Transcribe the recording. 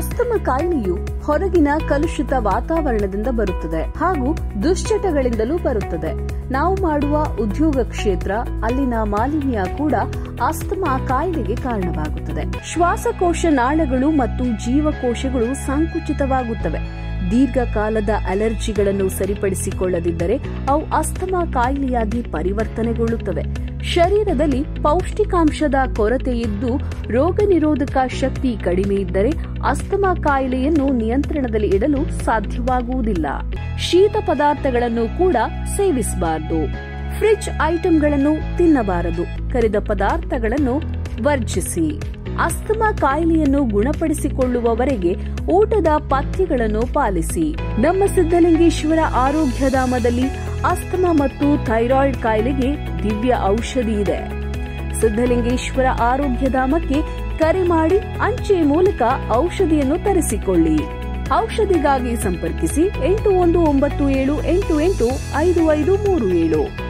Asthma ಕಾಯಿಲೆಯು ಹೊರಗಿನ ಕಲುಷಿತ ವಾತಾವರಣದಿಂದ ಬರುತ್ತದೆ ಹಾಗೂ ದುಶ್ಚಟಗಳಿಂದಲೂ ಬರುತ್ತದೆ. ನಾವು ಮಾಡುವ ಉದ್ಯೋಗ ಕ್ಷೇತ್ರ, ಅಲ್ಲಿನ ಮಾಲಿನ್ಯ ಕೂಡ ಅಸ್ತಮಾ ಕಾಯಿಲೆಗೆ ಕಾರಣವಾಗುತ್ತದೆ. ಶ್ವಾಸಕೋಶ ನಾಳಗಳು ಮತ್ತು ಜೀವಕೋಶಗಳು ಸಂಕುಚಿತವಾಗುತ್ತವೆ. ದೀರ್ಘಕಾಲದ ಅಲರ್ಜಿಗಳನ್ನು ಸರಿಪಡಿಸಿಕೊಳ್ಳದಿದ್ದರೆ ಅವು ಅಸ್ತಮಾ ಕಾಯಿಲೆಯಾಗಿ ಪರಿವರ್ತನೆಗೊಳ್ಳುತ್ತವೆ. ಶರೀರದಲ್ಲಿ ಪೌಷ್ಟಿಕಾಂಶದ ಕೊರತೆ ಇದ್ದು ರೋಗ ನಿರೋಧಕ ಶಕ್ತಿ ಕಡಿಮೆ ಇದ್ದರೆ ಅಸ್ತಮಾ ಕಾಯಿಲೆಯನ್ನು ನಿಯಂತ್ರಣದಲ್ಲಿ ಇಡಲು ಸಾಧ್ಯವಾಗುವುದಿಲ್ಲ. ಶೀತ ಪದಾರ್ಥಗಳನ್ನು ಕೂಡ ಸೇವಿಸಬಾರದು. ಫ್ರಿಡ್ಜ್ ಐಟಂಗಳನ್ನು ತಿನ್ನಬಾರದು. ಕರಿದ ಪದಾರ್ಥಗಳನ್ನು ವರ್ಜಿಸಿ. ಅಸ್ತಮಾ ಕಾಯಿಲೆಯನ್ನು ಗುಣಪಡಿಸಿಕೊಳ್ಳುವವರೆಗೆ ಊಟದ ಪಥ್ಯಗಳನ್ನು ಪಾಲಿಸಿ. ನಮ್ಮ ಸಿದ್ದಲಿಂಗೇಶ್ವರ ಆರೋಗ್ಯಧಾಮದಲ್ಲಿ ಅಸ್ತಮಾ ಮತ್ತು ಥೈರಾಯ್ಡ್ ಕಾಯಿಲೆಗೆ ದಿವ್ಯ ಔಷಧಿ ಇದೆ. ಸಿದ್ದಲಿಂಗೇಶ್ವರ ಆರೋಗ್ಯಧಾಮಕ್ಕೆ ಕರೆ ಮಾಡಿ ಅಂಚೆ ಮೂಲಕ ಔಷಧಿಯನ್ನು ತರಿಸಿಕೊಳ್ಳಿ. ಔಷಧಿಗಾಗಿ ಸಂಪರ್ಕಿಸಿ 8197885537.